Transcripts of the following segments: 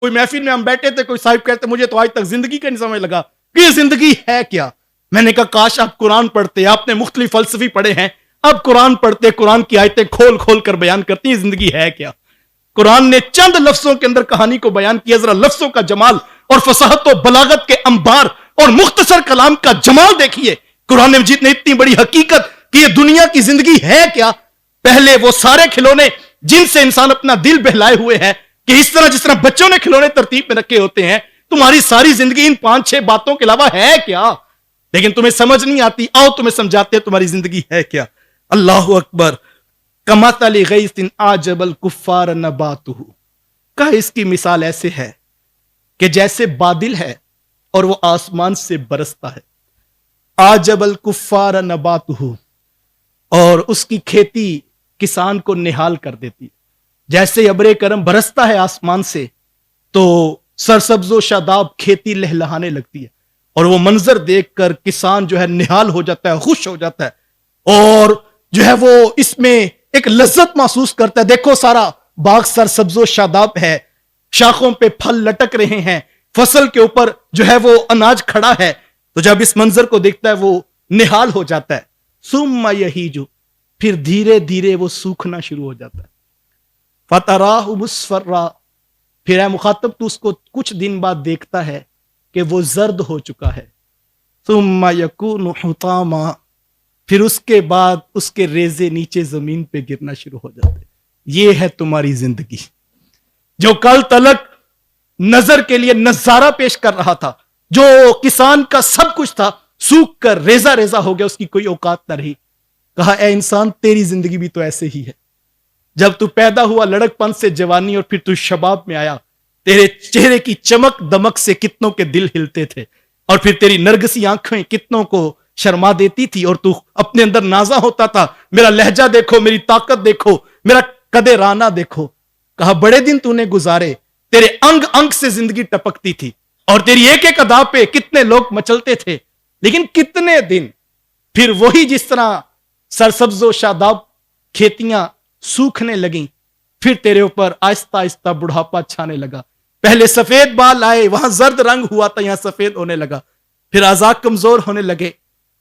کوئی محفل میں ہم بیٹھے تھے, کوئی صاحب کہتے مجھے تو آج تک زندگی کا نہیں سمجھ لگا کہ یہ زندگی ہے کیا. میں نے کہا کاش آپ قرآن پڑھتے, آپ نے مختلف فلسفی پڑھے ہیں, اب قرآن پڑھتے, قرآن کی آیتیں کھول کھول کر بیان کرتی ہیں زندگی ہے کیا. قرآن نے چند لفظوں کے اندر کہانی کو بیان کیا, ذرا لفظوں کا جمال اور فصاحت و بلاغت کے انبار اور مختصر کلام کا جمال دیکھیے. قرآن مجید نے اتنی بڑی حقیقت کہ یہ دنیا کی زندگی ہے کیا. پہلے وہ سارے کھلونے جن سے انسان اپنا دل بہلائے ہوئے ہیں کہ اس طرح جس طرح بچوں نے کھلونے ترتیب میں رکھے ہوتے ہیں, تمہاری ساری زندگی ان 5-6 باتوں کے علاوہ ہے کیا. لیکن تمہیں سمجھ نہیں آتی, آؤ تمہیں سمجھاتے ہیں تمہاری زندگی ہے کیا. اللہ اکبر. کمثل غیث اعجب الکفار نباتہ, کہا اس کی مثال ایسے ہے کہ جیسے بادل ہے اور وہ آسمان سے برستا ہے. اعجب الکفار نباتہ, اور اس کی کھیتی کسان کو نہال کر دیتی. جیسے ابر کرم برستا ہے آسمان سے تو سرسبز و شاداب کھیتی لہلہانے لگتی ہے, اور وہ منظر دیکھ کر کسان جو ہے نہال ہو جاتا ہے, خوش ہو جاتا ہے, اور جو ہے وہ اس میں ایک لذت محسوس کرتا ہے. دیکھو سارا باغ سرسبز و شاداب ہے, شاخوں پہ پھل لٹک رہے ہیں, فصل کے اوپر جو ہے وہ اناج کھڑا ہے. تو جب اس منظر کو دیکھتا ہے وہ نہال ہو جاتا ہے. ثم یہیج, پھر دھیرے دھیرے وہ سوکھنا شروع ہو جاتا ہے. فتراہ مصفرا, پھر اے مخاطب تو اس کو کچھ دن بعد دیکھتا ہے کہ وہ زرد ہو چکا ہے. ثم یکون حطاما, پھر اس کے بعد اس کے ریزے نیچے زمین پہ گرنا شروع ہو جاتے. یہ ہے تمہاری زندگی. جو کل تلک نظر کے لیے نظارہ پیش کر رہا تھا, جو کسان کا سب کچھ تھا, سوکھ کر ریزہ ریزہ ہو گیا, اس کی کوئی اوقات نہ رہی. کہا اے انسان تیری زندگی بھی تو ایسے ہی ہے. جب تو پیدا ہوا لڑک پن سے جوانی, اور پھر تو شباب میں آیا, تیرے چہرے کی چمک دمک سے کتنوں کے دل ہلتے تھے, اور پھر تیری نرگسی آنکھیں کتنوں کو شرما دیتی تھی, اور تو اپنے اندر نازا ہوتا تھا, میرا لہجہ دیکھو, میری طاقت دیکھو, میرا قد رانہ دیکھو. کہا بڑے دن تو نے گزارے, تیرے انگ انگ سے زندگی ٹپکتی تھی, اور تیری ایک ایک ادا پہ کتنے لوگ مچلتے تھے, لیکن کتنے دن. پھر وہی جس طرح سرسبز و شاداب کھیتیاں سوکھنے لگیں, پھر تیرے اوپر آہستہ آہستہ بڑھاپا چھانے لگا. پہلے سفید بال آئے, وہاں زرد رنگ ہوا تھا, یہاں سفید ہونے لگا. پھر اعضاء کمزور ہونے لگے,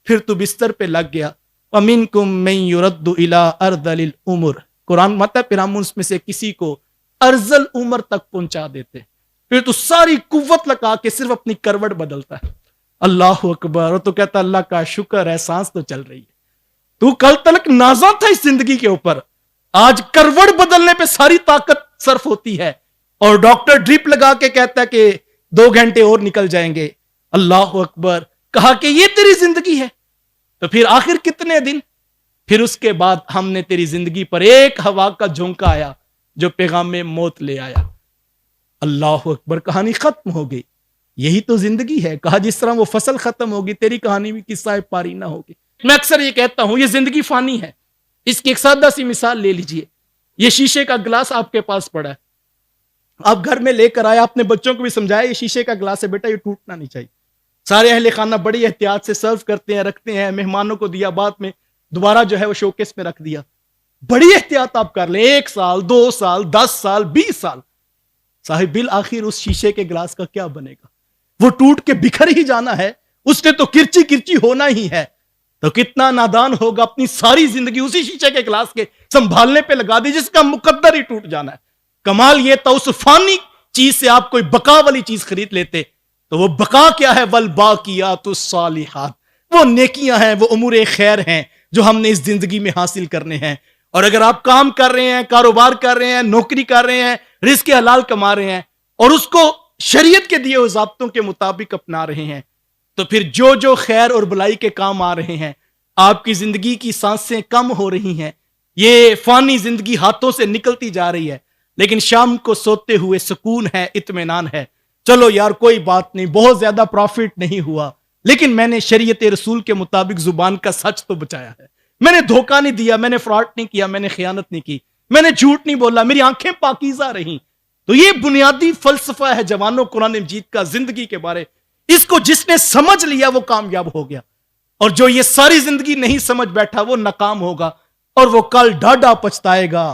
پھر تو بستر پہ لگ گیا. وَمِنْكُمْ مَنْ يُرَدُّ إِلَىٰ أَرْذَلِ الْعُمُرِ, قرآن مطلب پھر ہم اس میں سے کسی کو ارذل عمر تک پہنچا دیتے. پھر تو ساری قوت لگا کے صرف اپنی کروٹ بدلتا ہے. اللہ اکبر. اور تو کہتا اللہ کا شکر ہے سانس تو چل رہی ہے. تو کل تلک نازا تھا اس زندگی کے اوپر, آج کروٹ بدلنے پہ ساری طاقت صرف ہوتی ہے, اور ڈاکٹر ڈرپ لگا کے کہتا ہے کہ 2 گھنٹے اور نکل جائیں گے. اللہ اکبر. کہا کہ یہ تیری زندگی ہے, تو پھر آخر کتنے دن. پھر اس کے بعد ہم نے تیری زندگی پر ایک ہوا کا جھونکا آیا جو پیغام موت لے آیا. اللہ اکبر. کہانی ختم ہو گئی. یہی تو زندگی ہے. کہا جس طرح وہ فصل ختم ہوگی, تیری کہانی بھی قصہ پاری نہ ہوگی. میں اکثر یہ کہتا ہوں یہ زندگی فانی ہے. اس کی ایک سادہ سی مثال لے لیجئے. یہ شیشے کا گلاس آپ کے پاس پڑا ہے, آپ گھر میں لے کر آئے, آپ نے بچوں کو بھی سمجھایا یہ شیشے کا گلاس ہے بیٹا, یہ ٹوٹنا نہیں چاہیے. سارے اہل خانہ بڑی احتیاط سے سرو کرتے ہیں, رکھتے ہیں, مہمانوں کو دیا, بعد میں دوبارہ جو ہے وہ شوکیس میں رکھ دیا. بڑی احتیاط آپ کر لیں, 1 سال 2 سال 10 سال 20 سال. صاحب بالآخر اس شیشے کے گلاس کا کیا بنے گا؟ وہ ٹوٹ کے بکھر ہی جانا ہے, اس نے تو کرچی کرچی ہونا ہی ہے. تو کتنا نادان ہوگا اپنی ساری زندگی اسی شیشے کے گلاس کے سنبھالنے پہ لگا دی جس کا مقدر ہی ٹوٹ جانا ہے. کمال یہ تھا اس فانی چیز سے آپ کوئی بقا والی چیز خرید لیتے, تو وہ بقا کیا ہے؟ والباقیات الصالحات, وہ نیکیاں ہیں, وہ امور خیر ہیں جو ہم نے اس زندگی میں حاصل کرنے ہیں. اور اگر آپ کام کر رہے ہیں, کاروبار کر رہے ہیں, نوکری کر رہے ہیں, رزق حلال کما رہے ہیں, اور اس کو شریعت کے دیے ہوئے ضابطوں کے مطابق اپنا رہے ہیں, تو پھر جو جو خیر اور بلائی کے کام آ رہے ہیں, آپ کی زندگی کی سانسیں کم ہو رہی ہیں, یہ فانی زندگی ہاتھوں سے نکلتی جا رہی ہے, لیکن شام کو سوتے ہوئے سکون ہے, اطمینان ہے. چلو یار کوئی بات نہیں, بہت زیادہ پروفٹ نہیں ہوا, لیکن میں نے شریعت رسول کے مطابق زبان کا سچ تو بچایا ہے. میں نے دھوکہ نہیں دیا, میں نے فراڈ نہیں کیا, میں نے خیانت نہیں کی, میں نے جھوٹ نہیں بولا, میری آنکھیں پاکیزہ رہیں. تو یہ بنیادی فلسفہ ہے جوانوں قرآن مجید کا زندگی کے بارے. اس کو جس نے سمجھ لیا وہ کامیاب ہو گیا, اور جو یہ ساری زندگی نہیں سمجھ بیٹھا وہ ناکام ہوگا, اور وہ کل ڈاڈا پچھتائے گا